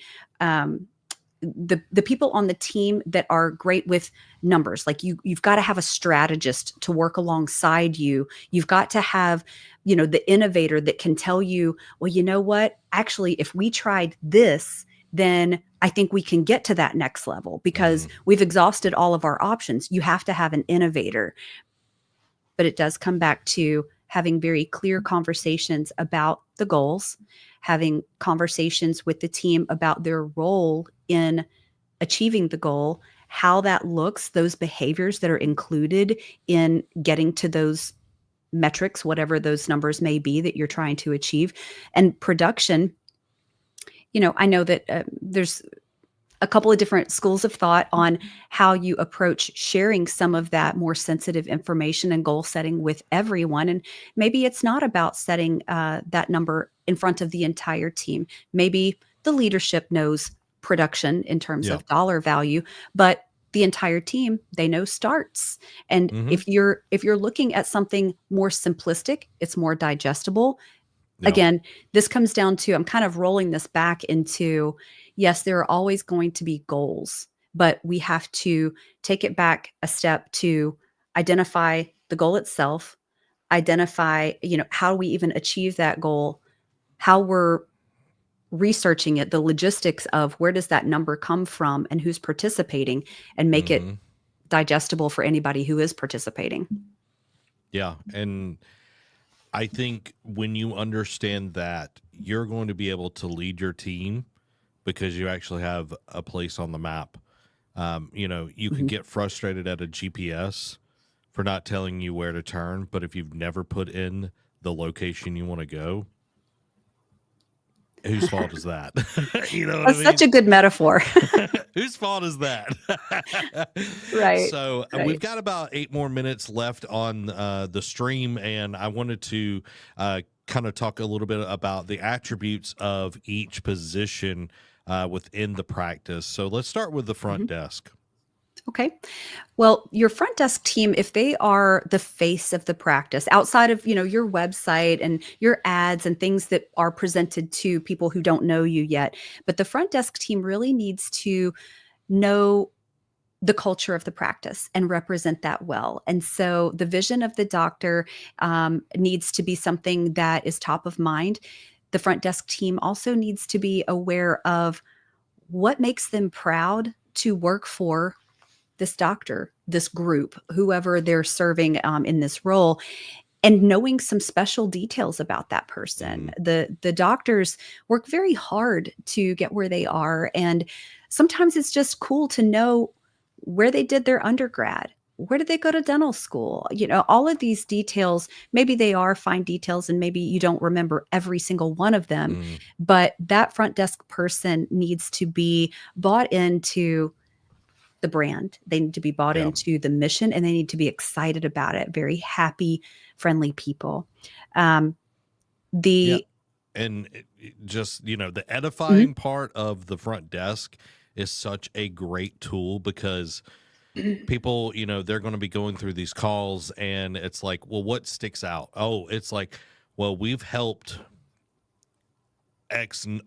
people on the team that are great with numbers. Like you've got to have a strategist to work alongside you. You've got to have, the innovator that can tell you, well, you know what? Actually, if we tried this, then I think we can get to that next level because we've exhausted all of our options. You have to have an innovator. But it does come back to having very clear conversations about the goals, having conversations with the team about their role in achieving the goal, how that looks, those behaviors that are included in getting to those metrics, whatever those numbers may be that you're trying to achieve. And production, I know that there's a couple of different schools of thought on how you approach sharing some of that more sensitive information and goal setting with everyone. And maybe it's not about setting that number in front of the entire team. Maybe the leadership knows production in terms of dollar value, but the entire team, they know starts. And if you're looking at something more simplistic, it's more digestible. Again, this comes down to, I'm kind of rolling this back into, yes, there are always going to be goals, but we have to take it back a step to identify the goal itself, identify, how we even achieve that goal, how we're researching it, the logistics of where does that number come from and who's participating, and make it digestible for anybody who is participating. Yeah. And I think when you understand that, you're going to be able to lead your team because you actually have a place on the map. You can Mhm. get frustrated at a GPS for not telling you where to turn, but if you've never put in the location you want to go, whose fault is that? You know what I That's such mean? a good metaphor. Whose fault is that? Right, So we've right. got about 8 more minutes left on the stream, and I wanted to kind of talk a little bit about the attributes of each position within the practice. So let's start with the front Mhm. desk. Okay. Well, your front desk team, if they are the face of the practice, outside of, your website and your ads and things that are presented to people who don't know you yet, but the front desk team really needs to know the culture of the practice and represent that well. And so the vision of the doctor needs to be something that is top of mind. The front desk team also needs to be aware of what makes them proud to work for this doctor, this group, whoever they're serving in this role, and knowing some special details about that person. Mm, The doctors work very hard to get where they are, and sometimes it's just cool to know where they did their undergrad. Where did they go to dental school? All of these details, maybe they are fine details and maybe you don't remember every single one of them, mm, but that front desk person needs to be bought into the brand. They need to be bought yeah. into the mission and they need to be excited about it. Very happy, friendly people. Um, Yeah. the And just, the Mhm. edifying part of the front desk is such a great tool because people, they're going to be going through these calls and it's like, well, what sticks out? Oh, it's like, well, we've helped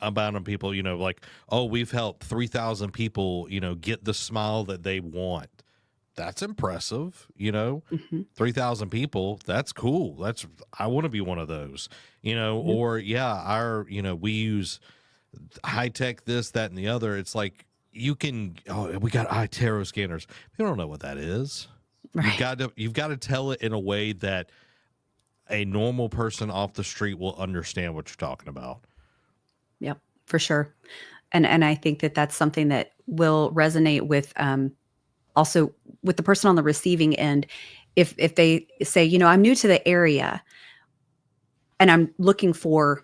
amount of people, like, oh, we've helped 3,000 people, get the smile that they want. That's impressive, Mhm. 3,000 people. That's cool. I want to be one of those, Mhm. or yeah, we use high tech, this, that, and the other. It's like we got iTero scanners. They don't know what that is. Right. You've got to tell it in a way that a normal person off the street will understand what you're talking about. Yep, for sure. And I think that that's something that will resonate with also with the person on the receiving end. If they say, I'm new to the area and I'm looking for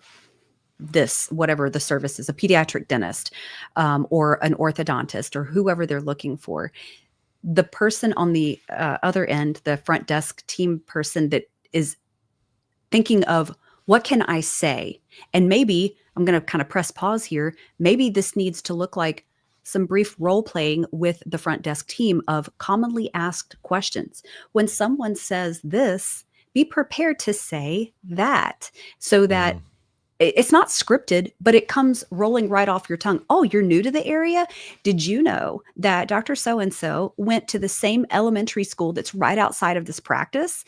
this, whatever the service is, a pediatric dentist or an orthodontist or whoever they're looking for. The person on the other end, the front desk team person that is thinking of what can I say? And maybe I'm going to kind of press pause here. Maybe this needs to look like some brief role playing with the front desk team of commonly asked questions. When someone says this, be prepared to say that so that Mm, it's not scripted, but it comes rolling right off your tongue. Oh, you're new to the area? Did you know that Dr. So and so went to the same elementary school that's right outside of this practice?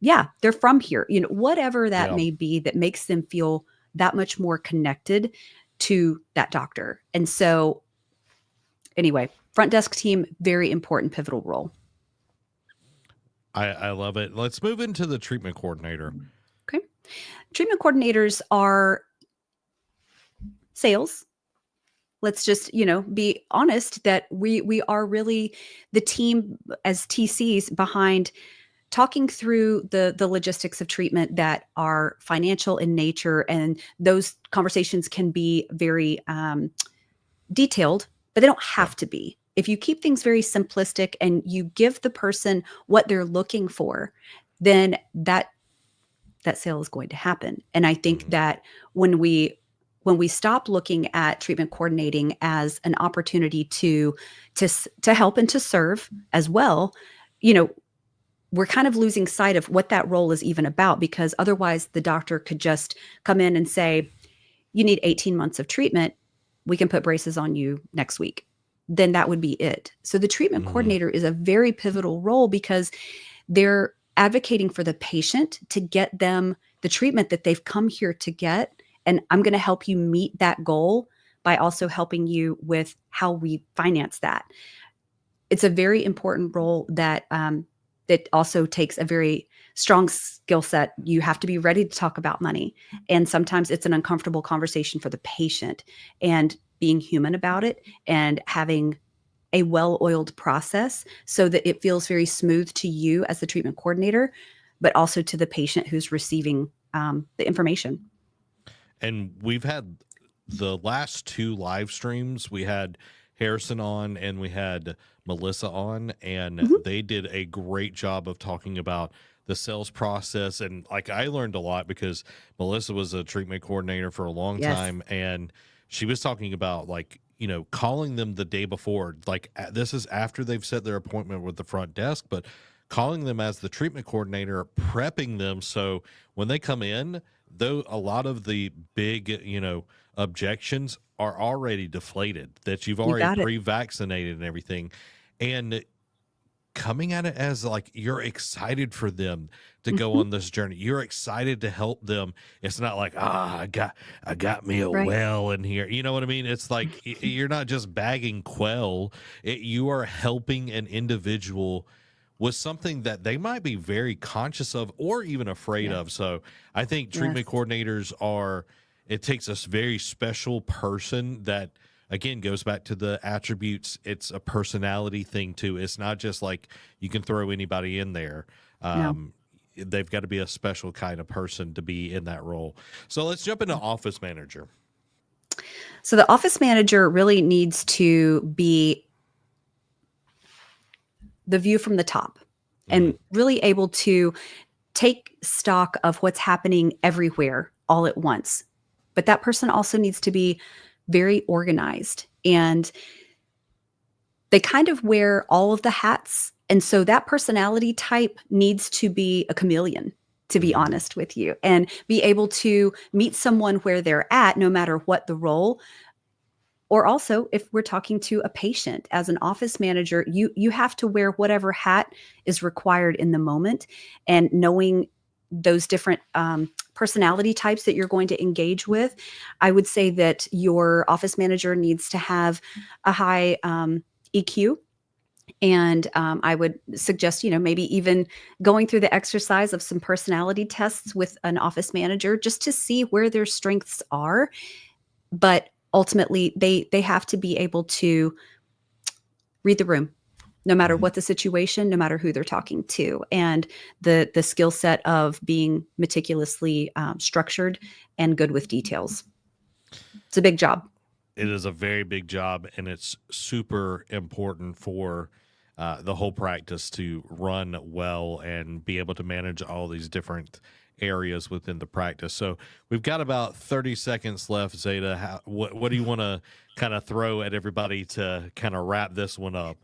Yeah, they're from here. Whatever that yeah. may be that makes them feel that much more connected to that doctor. And so, anyway, front desk team, very important, pivotal role. I love it. Let's move into the treatment coordinator. Okay. Treatment coordinators are sales. Let's just, be honest that we are really the team as TCs behind talking through the logistics of treatment that are financial in nature, and those conversations can be very detailed, but they don't Yep. have to be. If you keep things very simplistic and you give the person what they're looking for, then that sale is going to happen. And I think Hmm. that when we stop looking at treatment coordinating as an opportunity to help and to serve as well, you know, we're kind of losing sight of what that role is even about, because otherwise the doctor could just come in and say, you need 18 months of treatment. We can put braces on you next week. Then that would be it. So the treatment Hmm. coordinator is a very pivotal role because they're advocating for the patient to get them the treatment that they've come here to get. And I'm going to help you meet that goal by also helping you with how we finance that. it's a very important role that that also takes a very strong skill set. You have to be ready to talk about money, and sometimes it's an uncomfortable conversation for the patient. And being human about it and having a well-oiled process so that it feels very smooth to you as the treatment coordinator, but also to the patient who's receiving the information. And we've had the last two live streams, we had Harrison on and we had Melissa on, and Mhm. they did a great job of talking about the sales process. And like, I learned a lot because Melissa was a treatment coordinator for a long Yes, time, and she was talking about, like, calling them the day before. Like, this is after they've set their appointment with the front desk, but calling them as the treatment coordinator, prepping them so when they come in, though a lot of the big, objections are already deflated, that you've you already got it. pre-vaccinated and everything, and coming at it as like you're excited for them to go Mhm. on this journey. You're excited to help them. It's not like, I got me a Right. well in here. You know what I mean? It's like you're not just bagging quell. You are helping an individual with something that they might be very conscious of or even afraid Yes. of. So I think Yes. treatment coordinators are, it takes a very special person that, again, goes back to the attributes. It's a personality thing too. It's not just like you can throw anybody in there. No. They've got to be a special kind of person to be in that role. So let's jump into office manager. So the office manager really needs to be the view from the top Mm, and really able to take stock of what's happening everywhere all at once. But that person also needs to be very organized, and they kind of wear all of the hats. And so that personality type needs to be a chameleon, to be mhm. honest with you, and be able to meet someone where they're at, no matter what the role. Or also, if we're talking to a patient as an office manager, you have to wear whatever hat is required in the moment, and knowing those different personality types that you're going to engage with. I would say that your office manager needs to have a high EQ. And I would suggest, maybe even going through the exercise of some personality tests with an office manager just to see where their strengths are. But ultimately, they have to be able to read the room, no matter Mhm. what the situation, no matter who they're talking to, and the skill set of being meticulously structured and good with details. It's a big job. It is a very big job, and it's super important for the whole practice to run well and be able to manage all these different areas within the practice. So we've got about 30 seconds left, Zeta. What do you want to kind of throw at everybody to kind of wrap this one up?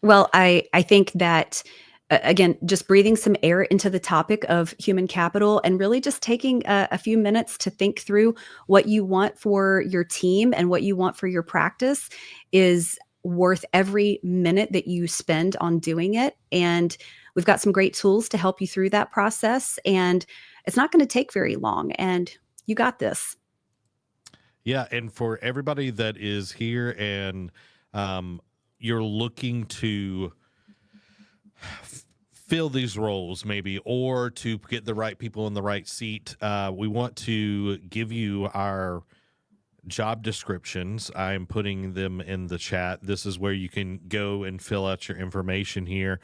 Well, I think that again, just breathing some air into the topic of human capital and really just taking a few minutes to think through what you want for your team and what you want for your practice is worth every minute that you spend on doing it. And we've got some great tools to help you through that process. And it's not going to take very long. And you got this. Yeah, and for everybody that is here and um, you're looking to fill these roles maybe, or to get the right people in the right seat, we want to give you our job descriptions. I'm putting them in the chat. This is where you can go and fill out your information here,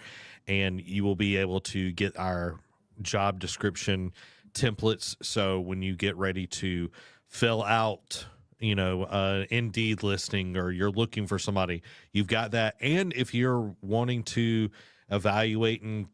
and you will be able to get our job description templates. So when you get ready to fill out, Indeed listing, or you're looking for somebody, you've got that. And if you're wanting to evaluate and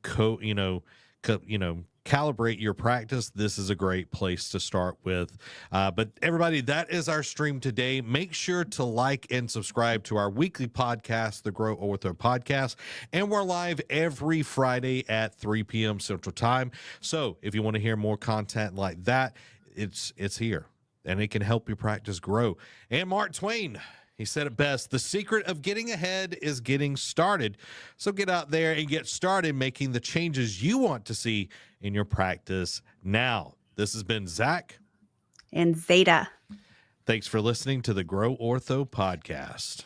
calibrate your practice, this is a great place to start with. But everybody, that is our stream today. Make sure to like and subscribe to our weekly podcast, the Grow Ortho Podcast. And we're live every Friday at 3 p.m. Central Time. So if you want to hear more content like that, it's here, and it can help your practice grow. And Mark Twain, he said it best: the secret of getting ahead is getting started. So get out there and get started making the changes you want to see in your practice now. This has been Zach. And Zeta. Thanks for listening to the Grow Ortho podcast.